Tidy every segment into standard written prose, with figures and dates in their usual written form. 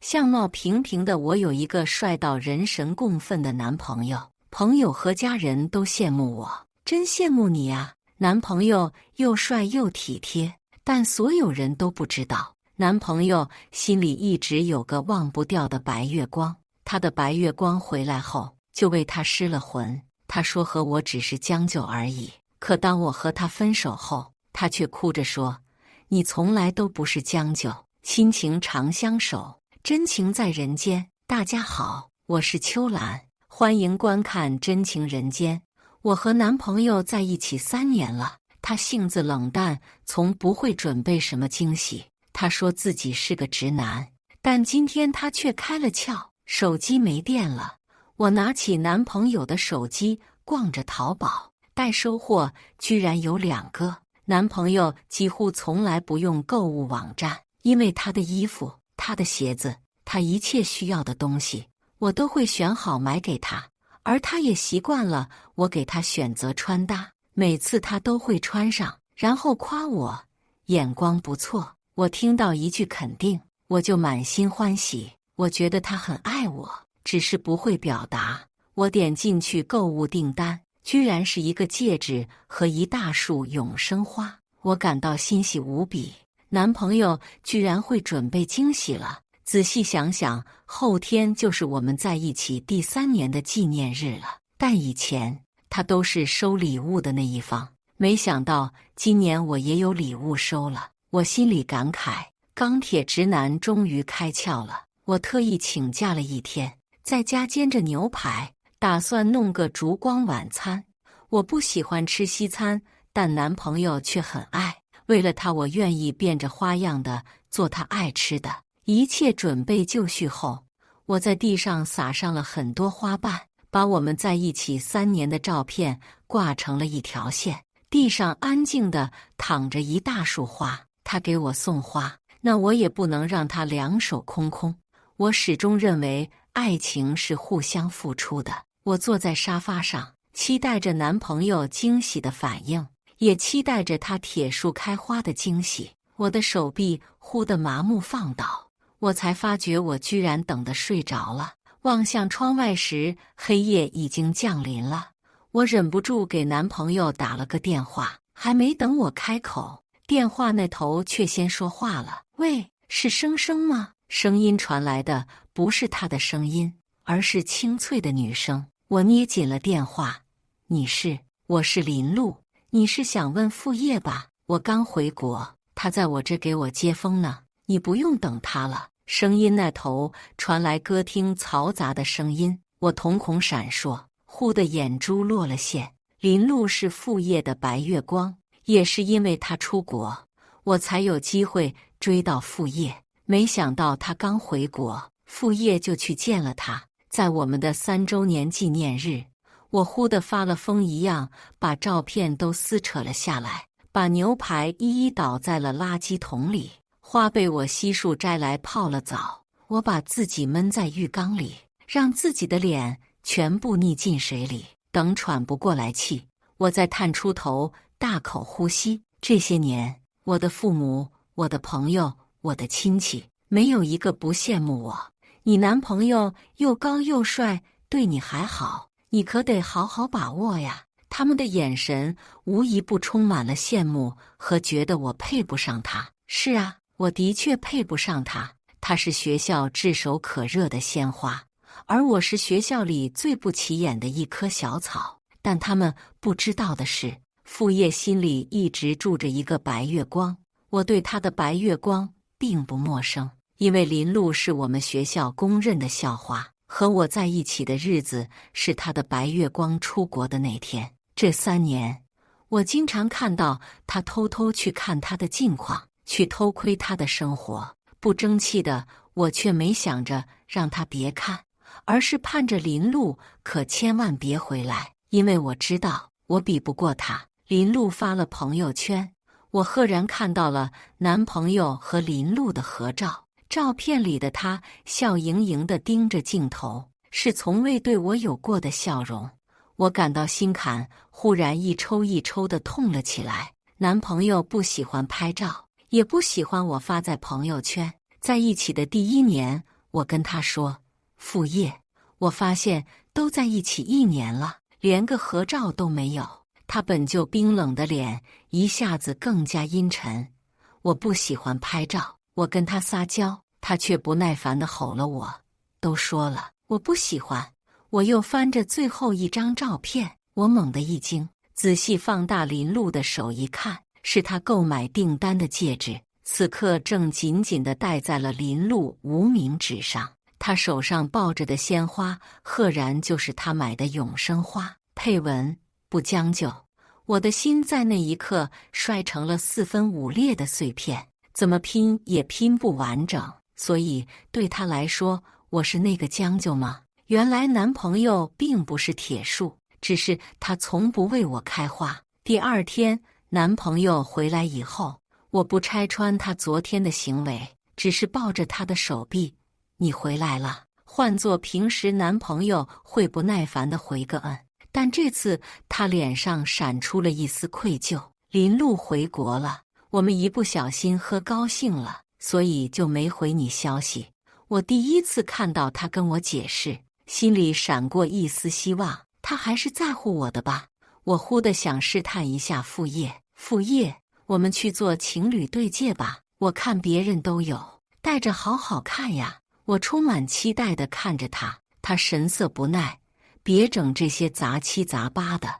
相貌平平的我有一个帅到人神共愤的男朋友，朋友和家人都羡慕我，真羡慕你啊！男朋友又帅又体贴，但所有人都不知道，男朋友心里一直有个忘不掉的白月光。他的白月光回来后，就为他失了魂。他说和我只是将就而已，可当我和他分手后，他却哭着说：“你从来都不是将就，亲情长相守，真情在人间。”大家好，我是秋兰，欢迎观看《真情人间》。我和男朋友在一起3年了，他性子冷淡，从不会准备什么惊喜。他说自己是个直男，但今天他却开了窍，手机没电了。我拿起男朋友的手机，逛着淘宝，待收货居然有2个。男朋友几乎从来不用购物网站，因为他的衣服、他的鞋子、他一切需要的东西，我都会选好买给他。而他也习惯了我给他选择穿搭，每次他都会穿上，然后夸我眼光不错。我听到一句肯定，我就满心欢喜。我觉得他很爱我，只是不会表达。我点进去购物订单，居然是一个戒指和一大束永生花，我感到欣喜无比。男朋友居然会准备惊喜了。仔细想想，后天就是我们在一起第3年的纪念日了。但以前他都是收礼物的那一方，没想到今年我也有礼物收了。我心里感慨，钢铁直男终于开窍了。我特意请假了1天，在家煎着牛排，打算弄个烛光晚餐。我不喜欢吃西餐，但男朋友却很爱。为了他，我愿意变着花样的做他爱吃的。一切准备就绪后，我在地上撒上了很多花瓣，把我们在一起3年的照片挂成了一条线。地上安静地躺着一大束花，他给我送花，那我也不能让他两手空空。我始终认为爱情是互相付出的。我坐在沙发上，期待着男朋友惊喜的反应，也期待着他铁树开花的惊喜。我的手臂忽地麻木放倒。我才发觉我居然等得睡着了。望向窗外时，黑夜已经降临了。我忍不住给男朋友打了个电话，还没等我开口，电话那头却先说话了：“喂，是生生吗？”声音传来的不是他的声音，而是清脆的女声。我捏紧了电话：“你是？我是林露。你是想问副业吧？我刚回国，他在我这给我接风呢。你不用等他了。”声音那头传来歌厅嘈杂的声音，我瞳孔闪烁，忽的眼珠落了线。林露是副业的白月光，也是因为他出国，我才有机会追到副业。没想到他刚回国，副业就去见了他。在我们的3周年纪念日，我忽地发了疯一样，把照片都撕扯了下来，把牛排一一倒在了垃圾桶里。花被我悉数摘来泡了澡，我把自己闷在浴缸里，让自己的脸全部溺进水里。等喘不过来气，我再探出头，大口呼吸。这些年，我的父母、我的朋友、我的亲戚，没有一个不羡慕我。你男朋友又高又帅，对你还好，你可得好好把握呀。他们的眼神无一不充满了羡慕和觉得我配不上他。是啊，我的确配不上他。他是学校炙手可热的鲜花，而我是学校里最不起眼的一棵小草。但他们不知道的是，副业心里一直住着一个白月光。我对他的白月光并不陌生，因为林露是我们学校公认的校花。和我在一起的日子是他的白月光出国的那天。这3年，我经常看到他偷偷去看他的近况，去偷窥他的生活。不争气的我却没想着让他别看，而是盼着林露可千万别回来，因为我知道我比不过他。林露发了朋友圈，我赫然看到了男朋友和林露的合照。照片里的他笑盈盈地盯着镜头，是从未对我有过的笑容。我感到心坎忽然一抽一抽地痛了起来。男朋友不喜欢拍照，也不喜欢我发在朋友圈。在一起的第1年，我跟他说：“副业，我发现都在一起1年了，连个合照都没有。”他本就冰冷的脸一下子更加阴沉。我不喜欢拍照，我跟他撒娇，他却不耐烦地吼了我：“都说了，我不喜欢。”我又翻着最后一张照片，我猛地一惊，仔细放大林璐的手一看，是他购买订单的戒指，此刻正紧紧地戴在了林璐无名指上。他手上抱着的鲜花，赫然就是他买的永生花，配文：“不将就。”我的心在那一刻摔成了4分5裂的碎片，怎么拼也拼不完整。所以对他来说，我是那个将就吗？原来男朋友并不是铁树，只是他从不为我开花。第2天，男朋友回来以后，我不拆穿他昨天的行为，只是抱着他的手臂：“你回来了。”换做平时，男朋友会不耐烦地回个嗯，但这次他脸上闪出了一丝愧疚。林璐回国了，我们一不小心喝高兴了，所以就没回你消息。我第一次看到他跟我解释，心里闪过一丝希望，他还是在乎我的吧。我忽地想试探一下副业，我们去做情侣对戒吧，我看别人都有，戴着好好看呀。我充满期待地看着他，他神色不耐：“别整这些杂七杂八的，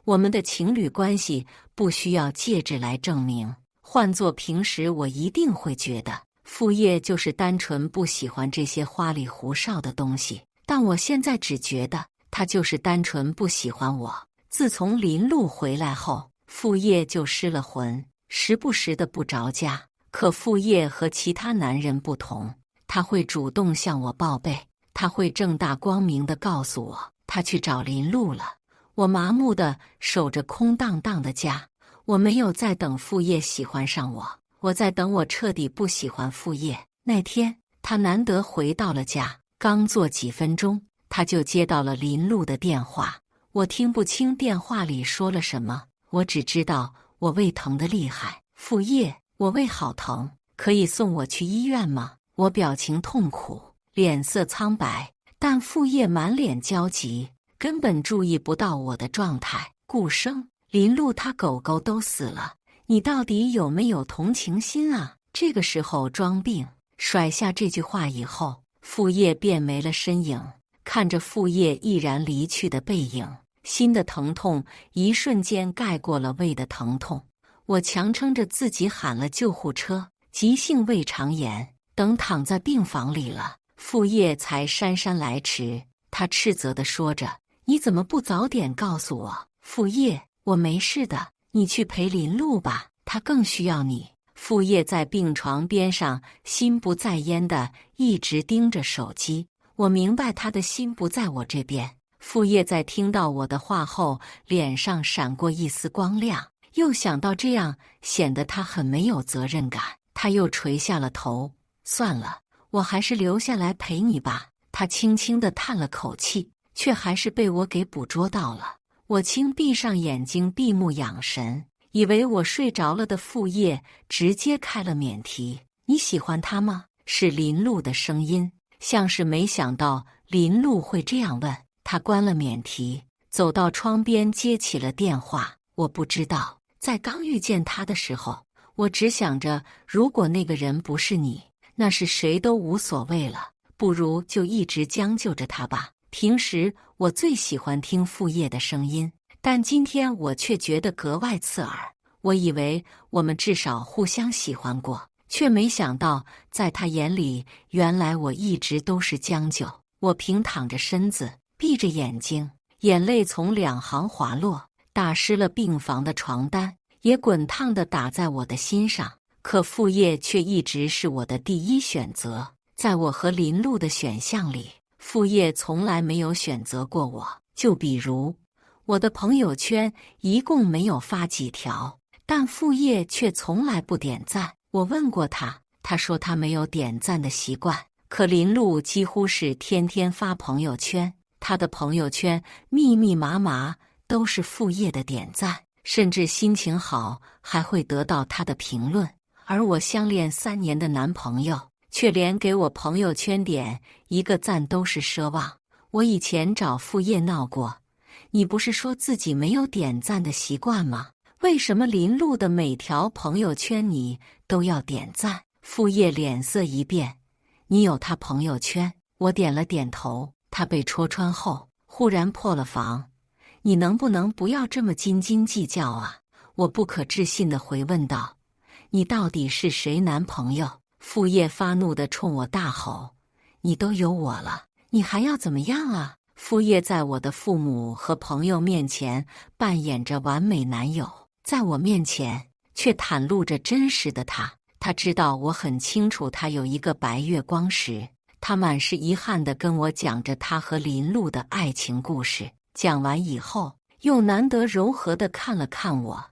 我们的情侣关系不需要戒指来证明。换做平时，我一定会觉得副业就是单纯不喜欢这些花里胡哨的东西，但我现在只觉得他就是单纯不喜欢我。”自从林璐回来后，副业就失了魂，时不时的不着家。可副业和其他男人不同，他会主动向我报备，他会正大光明地告诉我他去找林璐了。我麻木地守着空荡荡的家，我没有在等副业喜欢上我，我在等我彻底不喜欢副业。那天他难得回到了家，刚坐几分钟，他就接到了林璐的电话。我听不清电话里说了什么，我只知道我胃疼得厉害。副业，我胃好疼，可以送我去医院吗？我表情痛苦，脸色苍白，但副业满脸焦急，根本注意不到我的状态。顾生，林璐他狗狗都死了，你到底有没有同情心啊？这个时候装病。甩下这句话以后，副业便没了身影。看着副业毅然离去的背影，心的疼痛一瞬间盖过了胃的疼痛。我强撑着自己喊了救护车，急性胃肠炎。等躺在病房里了，副业才姗姗来迟。他斥责地说着：“你怎么不早点告诉我？”副业，我没事的，你去陪林璐吧，他更需要你。副业在病床边上心不在焉地一直盯着手机。我明白他的心不在我这边。副业在听到我的话后，脸上闪过一丝光亮，又想到这样显得他很没有责任感，他又垂下了头。算了，我还是留下来陪你吧。他轻轻地叹了口气，却还是被我给捕捉到了。我轻闭上眼睛，闭目养神，以为我睡着了的副业直接开了免提：“你喜欢他吗？”是林璐的声音，像是没想到林璐会这样问。他关了免提，走到窗边接起了电话。我不知道，在刚遇见他的时候，我只想着，如果那个人不是你，那是谁都无所谓了，不如就一直将就着他吧。平时我最喜欢听副业的声音，但今天我却觉得格外刺耳。我以为我们至少互相喜欢过，却没想到在他眼里，原来我一直都是将就。我平躺着身子，闭着眼睛，眼泪从2行滑落，打湿了病房的床单，也滚烫地打在我的心上。可副业却一直是我的第一选择，在我和林璐的选项里，副业从来没有选择过我。就比如，我的朋友圈一共没有发几条，但副业却从来不点赞。我问过他，他说他没有点赞的习惯。可林璐几乎是天天发朋友圈，他的朋友圈密密麻麻都是副业的点赞，甚至心情好还会得到他的评论。而我相恋3年的男朋友却连给我朋友圈点一个赞都是奢望。我以前找副业闹过，你不是说自己没有点赞的习惯吗？为什么林路的每条朋友圈你都要点赞？副业脸色一变，你有他朋友圈？我点了点头。他被戳穿后，忽然破了防。你能不能不要这么斤斤计较啊？我不可置信地回问道。你到底是谁男朋友？副业发怒地冲我大吼。你都有我了，你还要怎么样啊？副业在我的父母和朋友面前扮演着完美男友，在我面前却袒露着真实的他。他知道我很清楚他有一个白月光时，他满是遗憾地跟我讲着他和林路的爱情故事。讲完以后，又难得柔和地看了看我。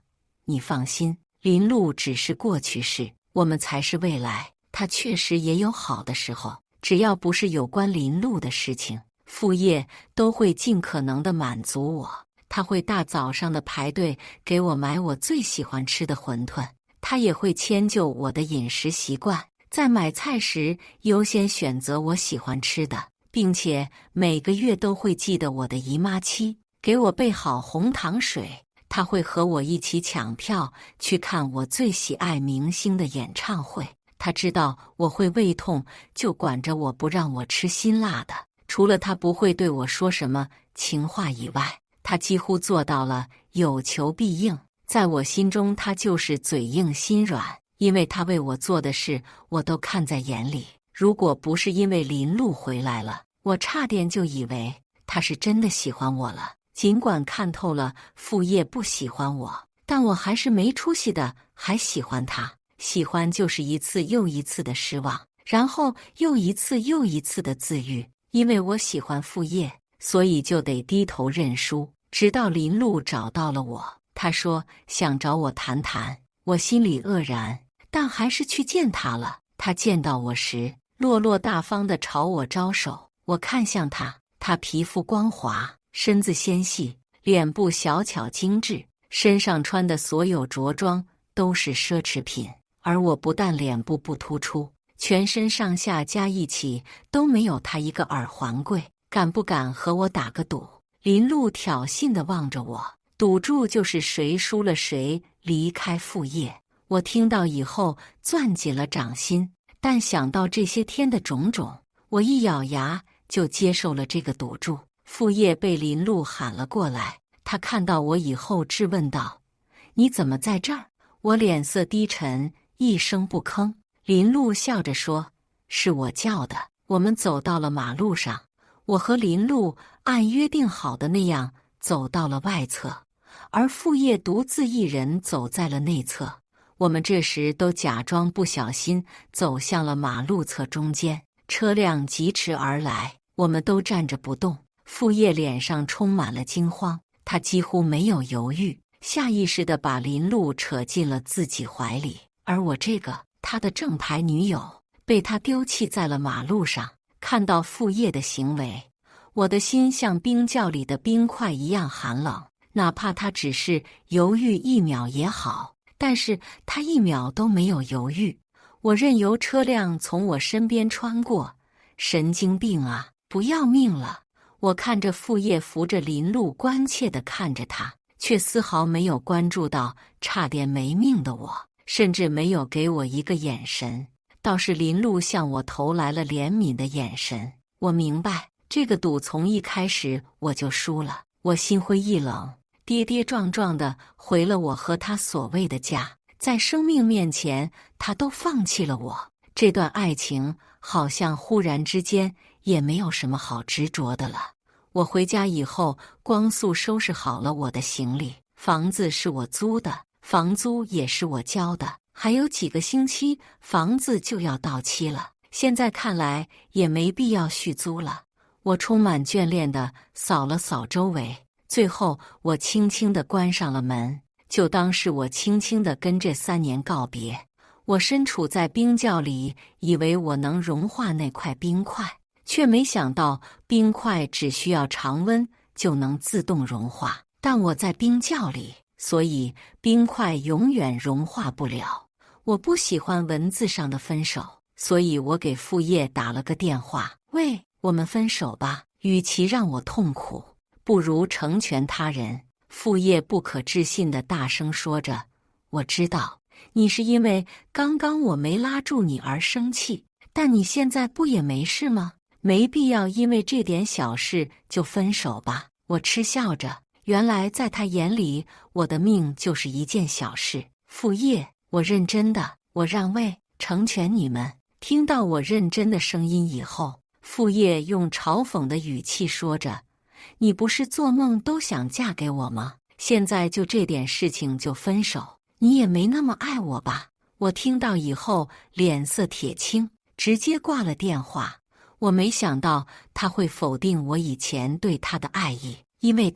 你放心，林路只是过去式，我们才是未来。他确实也有好的时候，只要不是有关林路的事情，副业都会尽可能地满足我。他会大早上的排队给我买我最喜欢吃的馄饨，他也会迁就我的饮食习惯，在买菜时优先选择我喜欢吃的，并且每个月都会记得我的姨妈期，给我备好红糖水。他会和我一起抢票去看我最喜爱明星的演唱会。他知道我会胃痛，就管着我不让我吃辛辣的。除了他不会对我说什么情话以外，他几乎做到了有求必应。在我心中，他就是嘴硬心软，因为他为我做的事我都看在眼里。如果不是因为林路回来了，我差点就以为他是真的喜欢我了。尽管看透了副业不喜欢我，但我还是没出息的还喜欢他。喜欢就是一次又一次的失望，然后又一次又一次的自愈。因为我喜欢副业，所以就得低头认输，直到林路找到了我。他说想找我谈谈，我心里愕然，但还是去见他了。他见到我时，落落大方地朝我招手。我看向他，他皮肤光滑，身子纤细，脸部小巧精致，身上穿的所有着装都是奢侈品。而我不但脸部不突出，全身上下加一起都没有他一个耳环贵。敢不敢和我打个赌？林路挑衅地望着我，赌注就是谁输了谁离开副业。我听到以后攥紧了掌心，但想到这些天的种种，我一咬牙就接受了这个赌注。副业被林路喊了过来，他看到我以后质问道：你怎么在这儿？我脸色低沉，一声不吭。林路笑着说：是我叫的。我们走到了马路上，我和林路按约定好的那样走到了外侧，而副业独自一人走在了内侧。我们这时都假装不小心走向了马路侧中间，车辆疾驰而来，我们都站着不动。副业脸上充满了惊慌，他几乎没有犹豫，下意识地把林路扯进了自己怀里。而我这个他的正牌女友被他丢弃在了马路上。看到副业的行为，我的心像冰窖里的冰块一样寒冷。哪怕他只是犹豫1秒也好，但是他1秒都没有犹豫。我任由车辆从我身边穿过。神经病啊，不要命了！我看着副业扶着林路，关切地看着他，却丝毫没有关注到差点没命的我，甚至没有给我一个眼神。倒是林路向我投来了怜悯的眼神。我明白，这个赌从一开始我就输了。我心灰意冷，跌跌撞撞地回了我和他所谓的家。在生命面前，他都放弃了我。这段爱情好像忽然之间也没有什么好执着的了。我回家以后，光速收拾好了我的行李。房子是我租的，房租也是我交的，还有几个星期房子就要到期了。现在看来也没必要续租了。我充满眷恋地扫了扫周围，最后我轻轻地关上了门，就当是我轻轻地跟这3年告别。我身处在冰窖里，以为我能融化那块冰块，却没想到冰块只需要常温就能自动融化。但我在冰窖里，所以冰块永远融化不了。我不喜欢文字上的分手，所以我给傅烨打了个电话：喂，我们分手吧，与其让我痛苦，不如成全他人。傅烨不可置信地大声说着：我知道你是因为刚刚我没拉住你而生气，但你现在不也没事吗？没必要因为这点小事就分手吧。我嗤笑着，原来在他眼里，我的命就是一件小事。傅烨，我认真的，我让位，成全你们。听到我认真的声音以后，傅烨用嘲讽的语气说着：你不是做梦都想嫁给我吗？现在就这点事情就分手，你也没那么爱我吧？我听到以后脸色铁青，直接挂了电话。我没想到他会否定我以前对他的爱意，因为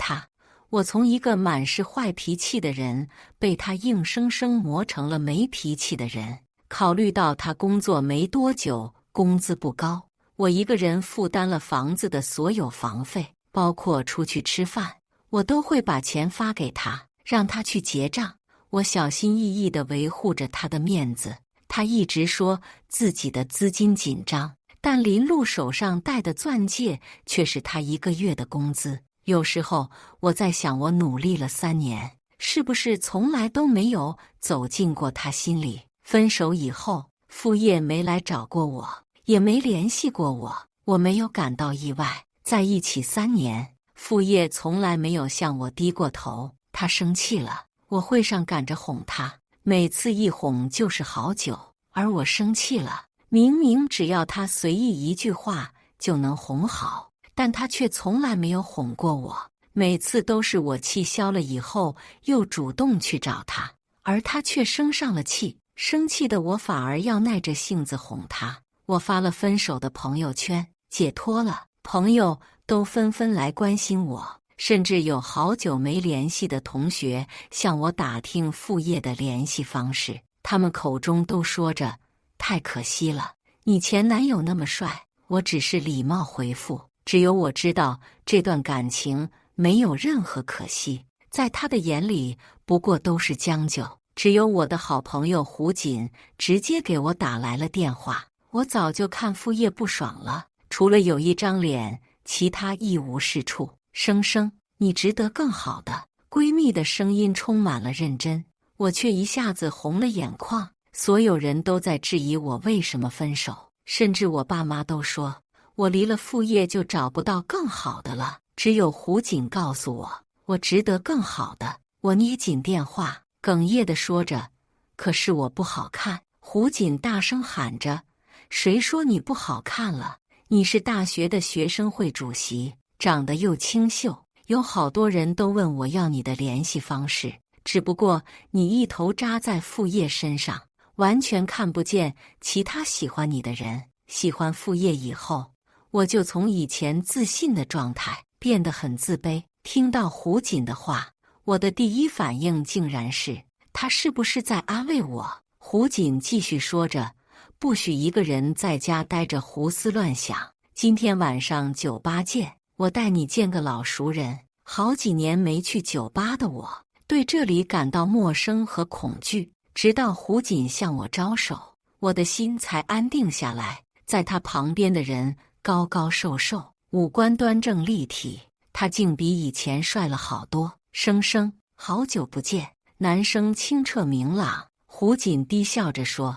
我从一个满是坏脾气的人，被他硬生生磨成了没脾气的人。考虑到他工作没多久，工资不高，我一个人负担了房子的所有房费，包括出去吃饭，我都会把钱发给他，让他去结账。我小心翼翼地维护着他的面子。他一直说自己的资金紧张，但林璐手上戴的钻戒却是他1个月的工资。有时候我在想，我努力了3年，是不是从来都没有走进过他心里？分手以后，傅烨没来找过我，也没联系过我，我没有感到意外。在一起3年，傅烨从来没有向我低过头。他生气了，我会上赶着哄他，每次一哄就是好久。而我生气了，明明只要他随意一句话就能哄好，但他却从来没有哄过我。每次都是我气消了以后，又主动去找他，而他却生上了气。生气的我反而要耐着性子哄他。我发了分手的朋友圈，解脱了，朋友都纷纷来关心我，甚至有好久没联系的同学向我打听傅烨的联系方式。他们口中都说着：太可惜了，你前男友那么帅。我只是礼貌回复，只有我知道这段感情没有任何可惜，在他的眼里不过都是将就。只有我的好朋友胡锦直接给我打来了电话。我早就看傅烨不爽了，除了有一张脸，其他一无是处。生生，你值得更好的。闺蜜的声音充满了认真，我却一下子红了眼眶。所有人都在质疑我为什么分手，甚至我爸妈都说我离了傅烨就找不到更好的了。只有胡锦告诉我，我值得更好的。我捏紧电话，哽咽地说着：可是我不好看。胡锦大声喊着：谁说你不好看了？你是大学的学生会主席，长得又清秀，有好多人都问我要你的联系方式，只不过你一头扎在傅烨身上，完全看不见其他喜欢你的人。喜欢傅烨以后，我就从以前自信的状态变得很自卑。听到胡锦的话，我的第一反应竟然是他是不是在安慰我？胡锦继续说着：不许一个人在家待着胡思乱想，今天晚上酒吧见，我带你见个老熟人。好几年没去酒吧的我，对这里感到陌生和恐惧，直到胡锦向我招手，我的心才安定下来。在他旁边的人高高瘦瘦，五官端正立体，他竟比以前帅了好多。生生，好久不见。男声清澈明朗，胡锦低笑着说：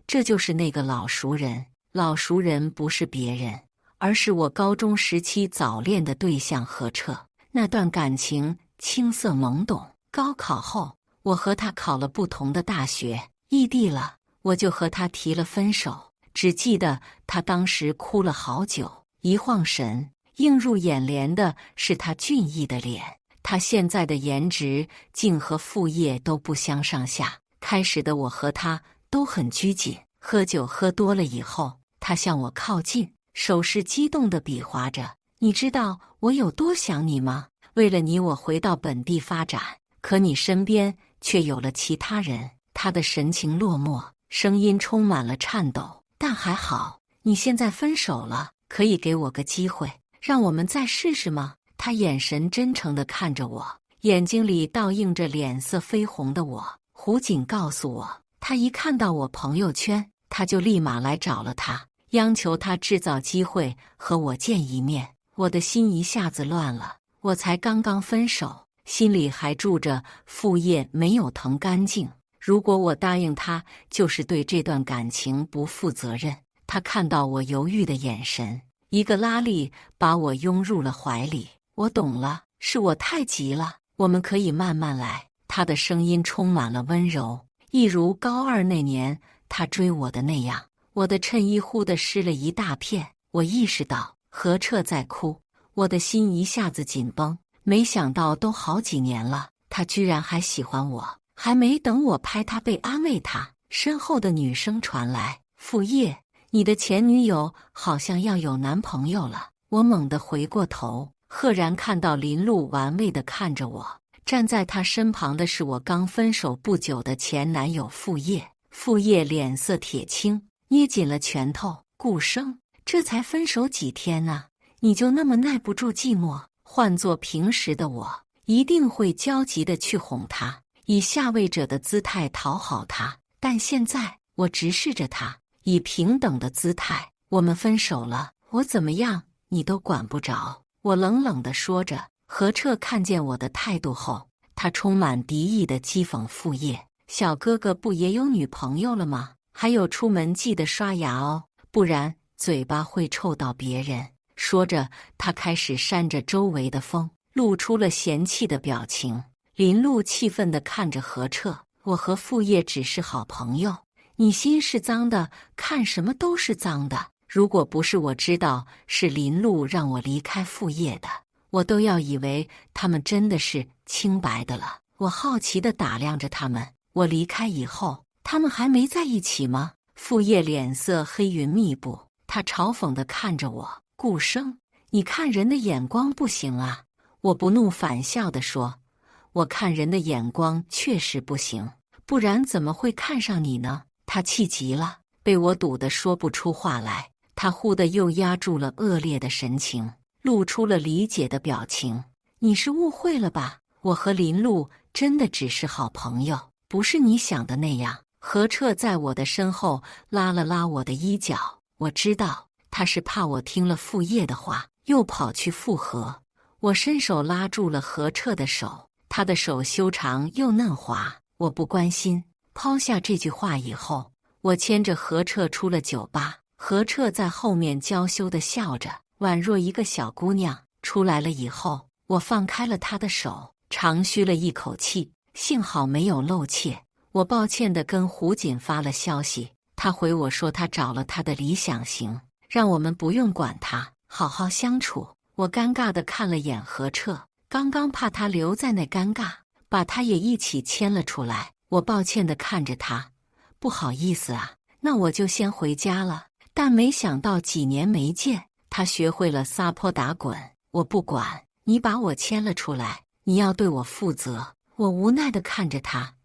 这就是那个老熟人。老熟人不是别人，而是我高中时期早恋的对象何彻。那段感情青涩懵懂，高考后我和他考了不同的大学，异地了，我就和他提了分手。只记得他当时哭了好久，一晃神，映入眼帘的是他俊逸的脸。他现在的颜值竟和傅烨都不相上下。开始的我和他都很拘谨，喝酒喝多了以后，他向我靠近，手势激动地比划着：你知道我有多想你吗？为了你我回到本地发展，可你身边却有了其他人。他的神情落寞，声音充满了颤抖。但还好，你现在分手了，可以给我个机会，让我们再试试吗？他眼神真诚地看着我，眼睛里倒映着脸色绯红的我。胡锦告诉我，他一看到我朋友圈他就立马来找了他，央求他制造机会和我见一面。我的心一下子乱了，我才刚刚分手，心里还住着父业没有腾干净。如果我答应他，就是对这段感情不负责任。他看到我犹豫的眼神，一个拉力把我拥入了怀里。我懂了，是我太急了，我们可以慢慢来。他的声音充满了温柔，一如高二那年他追我的那样。我的衬衣忽地湿了一大片，我意识到何彻在哭，我的心一下子紧绷。没想到都好几年了，他居然还喜欢我。还没等我拍他背安慰他，身后的女声传来：“傅烨，你的前女友好像要有男朋友了。”我猛地回过头，赫然看到林露玩味地看着我。站在他身旁的是我刚分手不久的前男友傅烨。傅烨脸色铁青，捏紧了拳头。顾生，这才分手几天呢，你就那么耐不住寂寞？换做平时的我，一定会焦急地去哄他，以下位者的姿态讨好他。但现在，我直视着他，以平等的姿态。我们分手了，我怎么样，你都管不着。我冷冷地说着。何彻看见我的态度后，他充满敌意地讥讽傅烨：“小哥哥不也有女朋友了吗？还有出门记得刷牙哦，不然嘴巴会臭到别人。”说着，他开始扇着周围的风，露出了嫌弃的表情。林露气愤地看着何彻：“我和傅烨只是好朋友，你心是脏的，看什么都是脏的。如果不是我知道是林露让我离开傅烨的，我都要以为他们真的是清白的了。”我好奇地打量着他们。我离开以后，他们还没在一起吗？傅烨脸色黑云密布，他嘲讽地看着我：“顾生，你看人的眼光不行啊。”我不怒反笑地说：“我看人的眼光确实不行，不然怎么会看上你呢？”他气急了，被我堵得说不出话来。他忽地又压住了恶劣的神情，露出了理解的表情：“你是误会了吧？我和林露真的只是好朋友，不是你想的那样。”何彻在我的身后拉了拉我的衣角，我知道他是怕我听了傅烨的话，又跑去复合。我伸手拉住了何彻的手，他的手修长又嫩滑。我不关心。抛下这句话以后，我牵着何彻出了酒吧。何彻在后面娇羞地笑着，宛若一个小姑娘。出来了以后，我放开了他的手，长吁了一口气，幸好没有露怯。我抱歉地跟胡锦发了消息，他回我说他找了他的理想型，让我们不用管他，好好相处。我尴尬地看了眼何彻，刚刚怕他留在那尴尬，把他也一起牵了出来。我抱歉地看着他：“不好意思啊，那我就先回家了。”但没想到几年没见，他学会了撒泼打滚。我不管，你把我牵了出来，你要对我负责。我无奈地看着他：“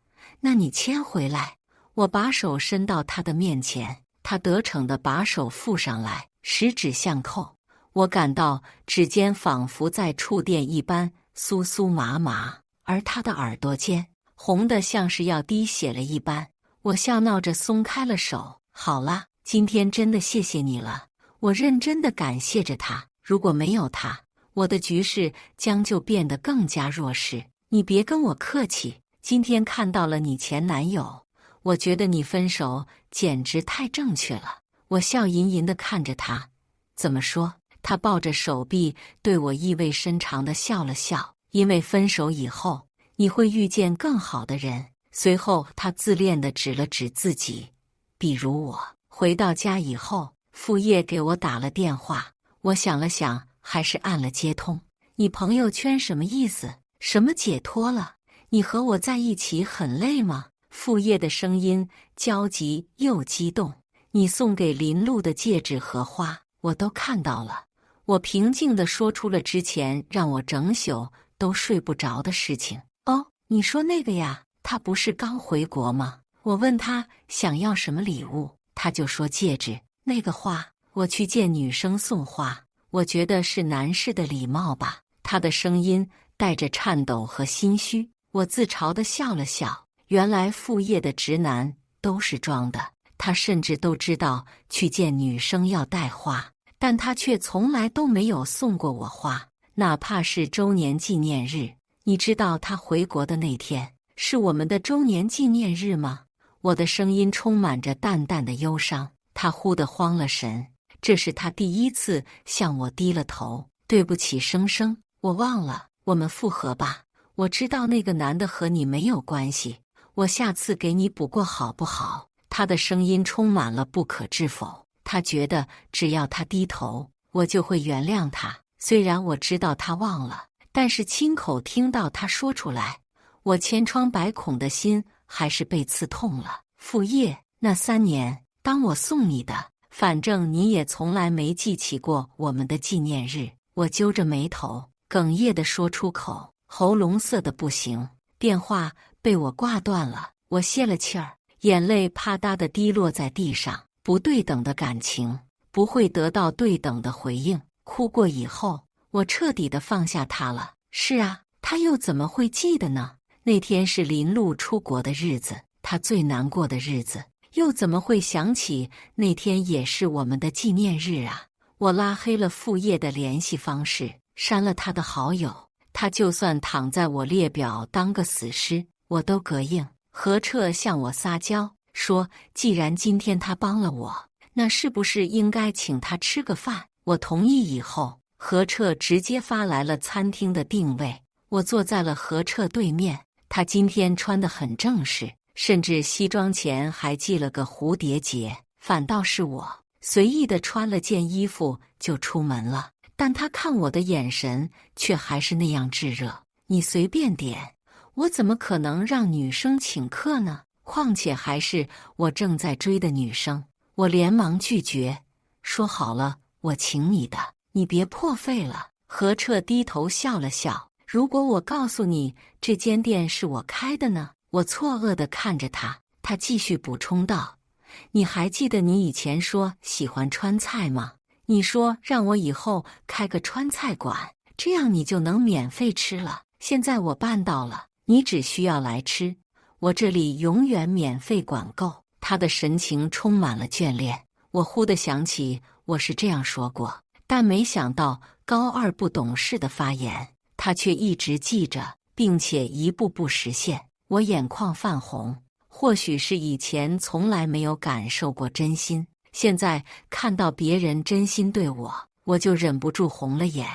那你牵回来。”我把手伸到他的面前，他得逞地把手覆上来，十指相扣。我感到指尖仿佛在触电一般酥酥麻麻，而他的耳朵尖，红得像是要滴血了一般。我笑闹着松开了手：“好了，今天真的谢谢你了。”我认真地感谢着他。如果没有他，我的局势将就变得更加弱势。你别跟我客气，今天看到了你前男友，我觉得你分手简直太正确了。我笑吟吟地看着他：“怎么说？”他抱着手臂对我意味深长地笑了笑：“因为分手以后，你会遇见更好的人。”随后他自恋地指了指自己：“比如我。”回到家以后，傅烨给我打了电话，我想了想，还是按了接通。“你朋友圈什么意思？什么解脱了？你和我在一起很累吗？”傅烨的声音焦急又激动。“你送给林露的戒指和花，我都看到了。”我平静地说出了之前让我整宿都睡不着的事情。“哦，你说那个呀，他不是刚回国吗？”我问他想要什么礼物，他就说戒指。那个花，我去见女生送花，我觉得是男士的礼貌吧。他的声音带着颤抖和心虚。我自嘲地笑了笑，原来傅烨的直男都是装的。他甚至都知道去见女生要带花，但他却从来都没有送过我花，哪怕是周年纪念日。你知道他回国的那天是我们的周年纪念日吗？我的声音充满着淡淡的忧伤。他忽地慌了神，这是他第一次向我低了头。对不起，生生，我忘了，我们复合吧。我知道那个男的和你没有关系，我下次给你补过好不好？他的声音充满了不可置否。他觉得只要他低头，我就会原谅他。虽然我知道他忘了，但是亲口听到他说出来，我千疮百孔的心还是被刺痛了。傅叶，那3年，当我送你的，反正你也从来没记起过我们的纪念日。我揪着眉头，哽咽地说出口，喉咙涩得不行。电话被我挂断了，我泄了气儿，眼泪啪嗒地滴落在地上。不对等的感情不会得到对等的回应。哭过以后，我彻底地放下他了。是啊，他又怎么会记得呢？那天是林路出国的日子，他最难过的日子，又怎么会想起那天也是我们的纪念日啊？我拉黑了傅叶的联系方式，删了他的好友。他就算躺在我列表当个死尸，我都膈应。何彻向我撒娇说，既然今天他帮了我，那是不是应该请他吃个饭？我同意以后，何彻直接发来了餐厅的定位。我坐在了何彻对面，他今天穿得很正式，甚至西装前还系了个蝴蝶结。反倒是我随意地穿了件衣服就出门了，但他看我的眼神却还是那样炙热。你随便点，我怎么可能让女生请客呢？况且还是我正在追的女生。我连忙拒绝，说好了，我请你的，你别破费了。何彻低头笑了笑，如果我告诉你这间店是我开的呢？我错愕地看着他，他继续补充道，你还记得你以前说喜欢川菜吗？你说让我以后开个川菜馆，这样你就能免费吃了。现在我办到了，你只需要来吃，我这里永远免费管够。他的神情充满了眷恋。我忽地想起我是这样说过，但没想到高2不懂事的发言，他却一直记着，并且一步步实现。我眼眶泛红，或许是以前从来没有感受过真心，现在看到别人真心对我，我就忍不住红了眼。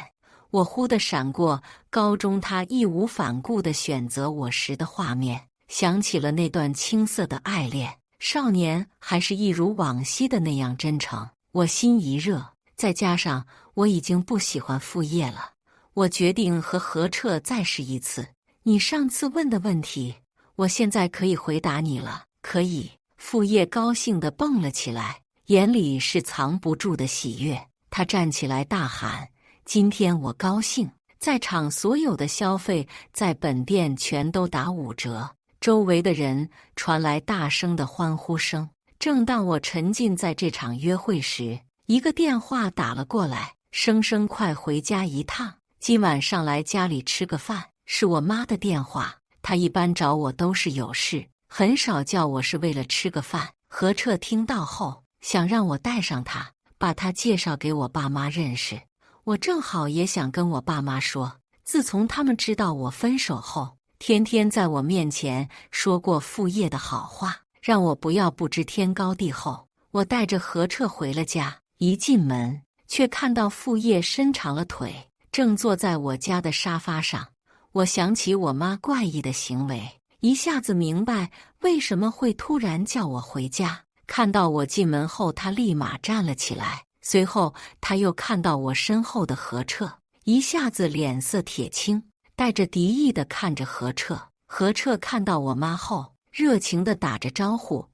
我忽地闪过高中他义无反顾地选择我时的画面，想起了那段青涩的爱恋，少年还是一如往昔的那样真诚。我心一热，再加上我已经不喜欢傅叶了，我决定和何彻再试一次。你上次问的问题，我现在可以回答你了。可以。傅叶高兴地蹦了起来，眼里是藏不住的喜悦。他站起来大喊，今天我高兴，在场所有的消费在本店全都打5折。周围的人传来大声的欢呼声。正当我沉浸在这场约会时，一个电话打了过来，生生快回家一趟，今晚上来家里吃个饭。是我妈的电话，她一般找我都是有事，很少叫我是为了吃个饭。何彻听到后，想让我带上她，把她介绍给我爸妈认识。我正好也想跟我爸妈说，自从他们知道我分手后，天天在我面前说过傅叶的好话，让我不要不知天高地厚。我带着何彻回了家，一进门却看到傅叶伸长了腿，正坐在我家的沙发上。我想起我妈怪异的行为，一下子明白为什么会突然叫我回家。看到我进门后，她立马站了起来，随后她又看到我身后的何彻，一下子脸色铁青，带着敌意地看着何彻。何彻看到我妈后，热情地打着招呼，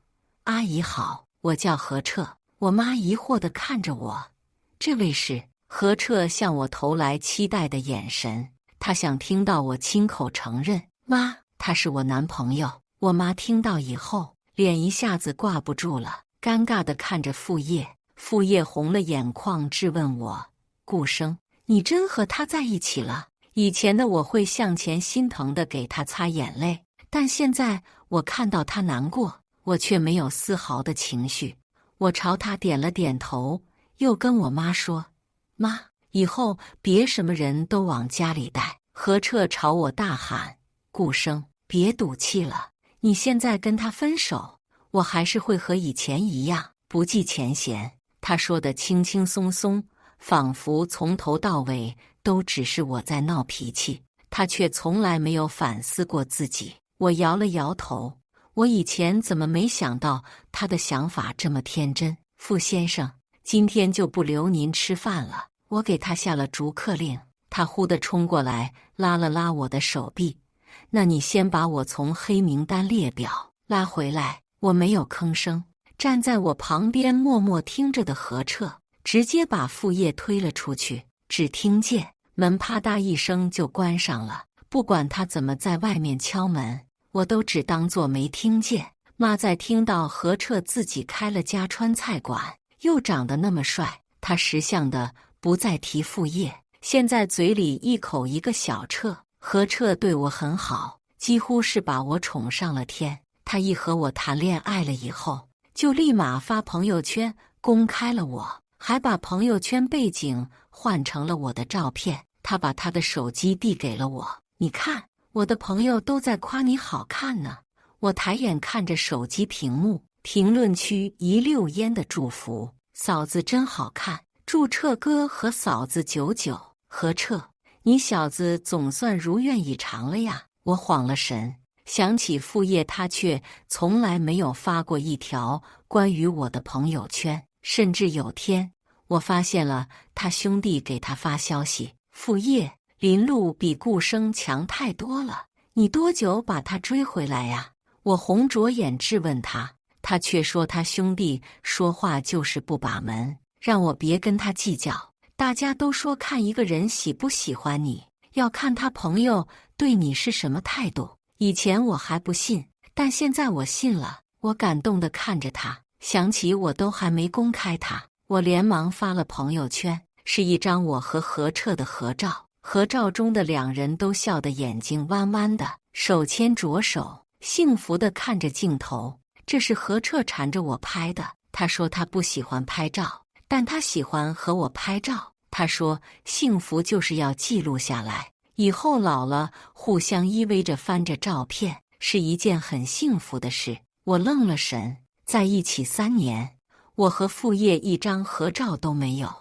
阿姨好，我叫何彻。我妈疑惑地看着我，这位是？何彻向我投来期待的眼神，他想听到我亲口承认，妈，他是我男朋友。我妈听到以后，脸一下子挂不住了，尴尬地看着傅叶。傅叶红了眼眶，质问我，顾生，你真和他在一起了？以前的我会向前心疼地给他擦眼泪，但现在我看到他难过，我却没有丝毫的情绪。我朝他点了点头，又跟我妈说：“妈，以后别什么人都往家里带。”何彻朝我大喊：“顾生，别赌气了，你现在跟他分手，我还是会和以前一样，不计前嫌。”他说得轻轻松松，仿佛从头到尾都只是我在闹脾气，他却从来没有反思过自己。我摇了摇头，我以前怎么没想到他的想法这么天真。傅先生，今天就不留您吃饭了。我给他下了逐客令。他忽地冲过来，拉了拉我的手臂。那你先把我从黑名单列表拉回来。我没有吭声，站在我旁边默默听着的何彻，直接把傅烨推了出去。只听见门啪嗒一声就关上了。不管他怎么在外面敲门，我都只当作没听见。妈在听到何彻自己开了家川菜馆，又长得那么帅，他识相的不再提傅烨，现在嘴里一口一个小彻。何彻对我很好，几乎是把我宠上了天。他一和我谈恋爱了以后，就立马发朋友圈公开了我，还把朋友圈背景换成了我的照片。他把他的手机递给了我，你看，我的朋友都在夸你好看呢。我抬眼看着手机屏幕，评论区一溜烟的祝福：嫂子真好看，祝彻哥和嫂子久久。何彻，你小子总算如愿以偿了呀！我晃了神，想起傅烨，他却从来没有发过一条关于我的朋友圈，甚至有天我发现了他兄弟给他发消息：傅烨，林路比顾生强太多了，你多久把他追回来呀？我红着眼质问他，他却说他兄弟说话就是不把门，让我别跟他计较。大家都说看一个人喜不喜欢你，要看他朋友对你是什么态度。以前我还不信，但现在我信了。我感动地看着他，想起我都还没公开他，我连忙发了朋友圈，是一张我和何彻的合照。合照中的两人都笑得眼睛弯弯的，手牵着手，幸福地看着镜头。这是何彻缠着我拍的。他说他不喜欢拍照，但他喜欢和我拍照。他说幸福就是要记录下来，以后老了互相依偎着翻着照片，是一件很幸福的事。我愣了神，在一起3年，我和傅烨一张合照都没有，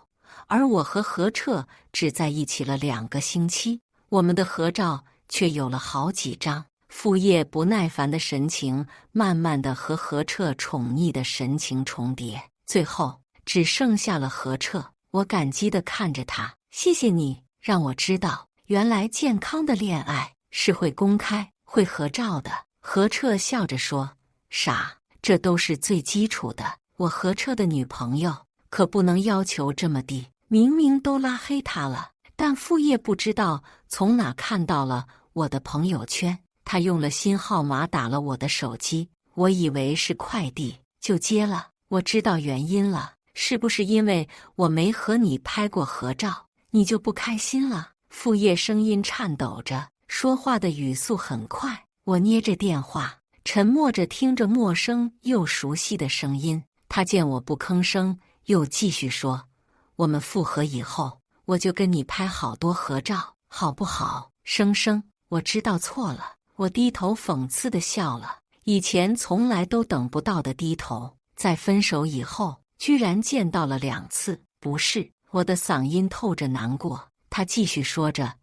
而我和何彻只在一起了2个星期，我们的合照却有了好几张。傅烨不耐烦的神情慢慢的和何彻宠溺的神情重叠，最后只剩下了何彻。我感激地看着他，谢谢你让我知道，原来健康的恋爱是会公开会合照的。何彻笑着说，傻，这都是最基础的，我何彻的女朋友可不能要求这么低，明明都拉黑他了。但傅烨不知道从哪看到了我的朋友圈，他用了新号码打了我的手机，我以为是快递，就接了。我知道原因了，是不是因为我没和你拍过合照，你就不开心了？傅烨声音颤抖着，说话的语速很快。我捏着电话，沉默着听着陌生又熟悉的声音。他见我不吭声，又继续说，我们复合以后，我就跟你拍好多合照，好不好？生生，我知道错了。我低头讽刺地笑了，以前从来都等不到的低头，在分手以后居然见到了2次。不是，我的嗓音透着难过。他继续说着，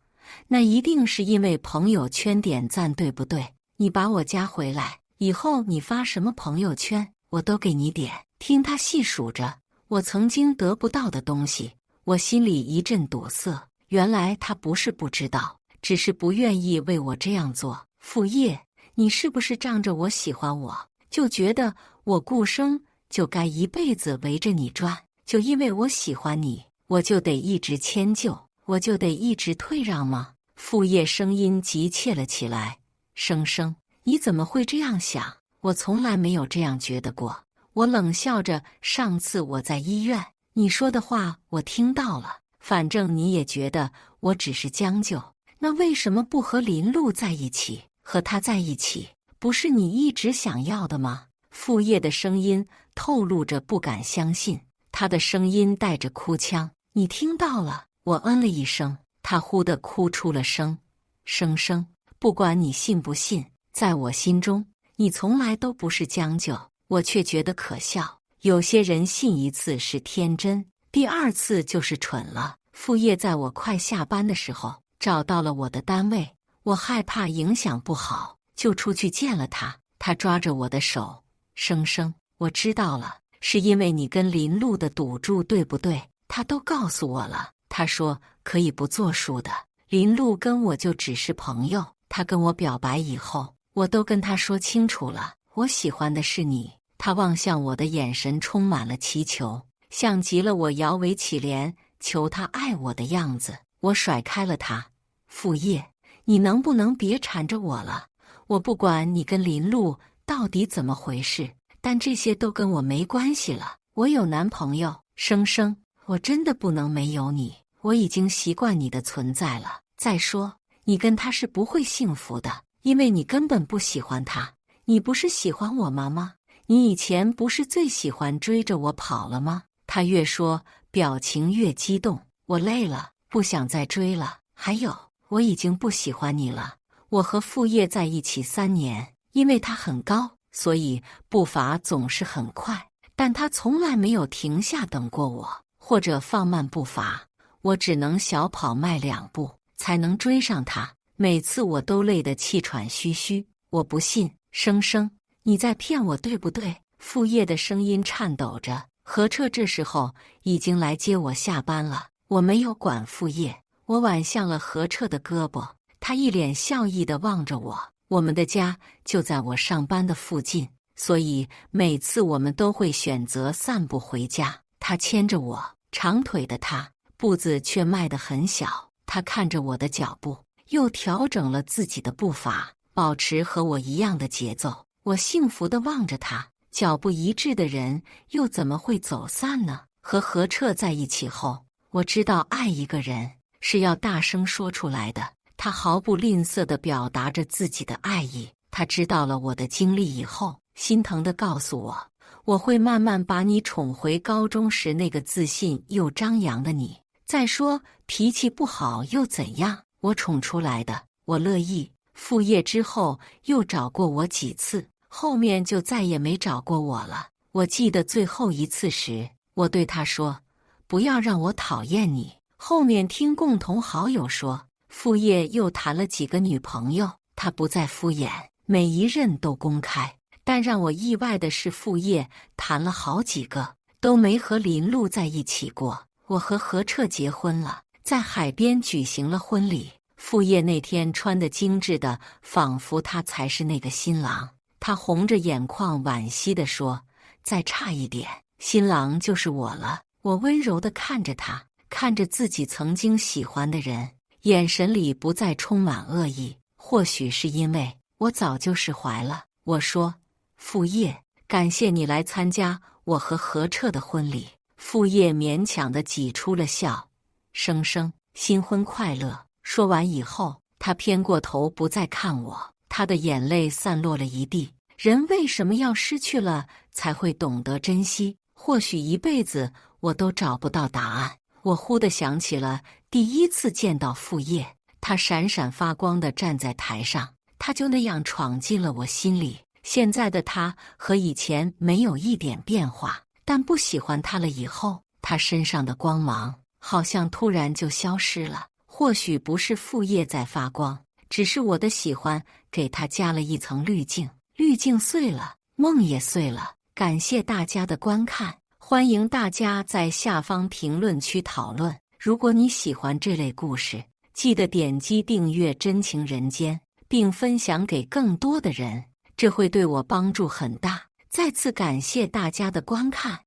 那一定是因为朋友圈点赞，对不对？你把我加回来以后，你发什么朋友圈我都给你点。听他细数着我曾经得不到的东西，我心里一阵堵塞。原来他不是不知道，只是不愿意为我这样做。傅烨，你是不是仗着我喜欢我，就觉得我顾生就该一辈子围着你转？就因为我喜欢你，我就得一直迁就，我就得一直退让吗？傅烨声音急切了起来，生生，你怎么会这样想？我从来没有这样觉得过。我冷笑着，上次我在医院，你说的话我听到了，反正你也觉得我只是将就，那为什么不和林路在一起？和他在一起，不是你一直想要的吗？傅烨的声音透露着不敢相信，他的声音带着哭腔：“你听到了？”我嗯了一声，他忽地哭出了声。生生，不管你信不信，在我心中，你从来都不是将就。我却觉得可笑。有些人信一次是天真，第二次就是蠢了。傅烨在我快下班的时候找到了我的单位，我害怕影响不好，就出去见了他。他抓着我的手：“生生，我知道了，是因为你跟林路的赌注，对不对？他都告诉我了。他说可以不作数的。林路跟我就只是朋友，他跟我表白以后，我都跟他说清楚了，我喜欢的是你。”他望向我的眼神充满了祈求，像极了我摇尾乞怜求他爱我的样子。我甩开了他：“傅烨，你能不能别缠着我了？我不管你跟林路到底怎么回事，但这些都跟我没关系了。我有男朋友。生生，我真的不能没有你，我已经习惯你的存在了。再说，你跟他是不会幸福的，因为你根本不喜欢他。你不是喜欢我吗？你以前不是最喜欢追着我跑了吗？”他越说，表情越激动。我累了，不想再追了。还有，我已经不喜欢你了。我和傅烨在一起3年，因为他很高，所以步伐总是很快，但他从来没有停下等过我，或者放慢步伐。我只能小跑迈2步才能追上他，每次我都累得气喘吁吁。我不信，生生，你在骗我，对不对？傅烨的声音颤抖着。何彻这时候已经来接我下班了，我没有管傅烨，我挽向了何彻的胳膊，他一脸笑意地望着我。我们的家就在我上班的附近，所以每次我们都会选择散步回家。他牵着我，长腿的他，步子却迈得很小。他看着我的脚步，又调整了自己的步伐，保持和我一样的节奏。我幸福地望着他。脚步一致的人又怎么会走散呢？和何彻在一起后，我知道爱一个人是要大声说出来的。他毫不吝啬地表达着自己的爱意。他知道了我的经历以后，心疼地告诉我，我会慢慢把你宠回高中时那个自信又张扬的你。再说脾气不好又怎样？我宠出来的，我乐意。傅烨之后又找过我几次，后面就再也没找过我了。我记得最后一次时，我对他说：“不要让我讨厌你。”后面听共同好友说，傅烨又谈了几个女朋友，他不再敷衍，每一任都公开。但让我意外的是，傅烨谈了好几个，都没和林路在一起过。我和何彻结婚了，在海边举行了婚礼。傅烨那天穿得精致的，仿佛他才是那个新郎。他红着眼眶惋惜地说：“再差一点，新郎就是我了。”我温柔地看着他，看着自己曾经喜欢的人，眼神里不再充满恶意。或许是因为我早就释怀了。我说：“傅烨，感谢你来参加我和何彻的婚礼。”傅烨勉强地挤出了笑：“生生，新婚快乐。”说完以后，他偏过头不再看我。他的眼泪散落了一地。人为什么要失去了才会懂得珍惜？或许一辈子我都找不到答案。我忽地想起了第一次见到傅烨，他闪闪发光地站在台上，他就那样闯进了我心里。现在的他和以前没有一点变化，但不喜欢他了以后，他身上的光芒好像突然就消失了。或许不是傅烨在发光，只是我的喜欢给他加了一层滤镜，滤镜碎了，梦也碎了。感谢大家的观看，欢迎大家在下方评论区讨论。如果你喜欢这类故事，记得点击订阅真情人间，并分享给更多的人，这会对我帮助很大。再次感谢大家的观看。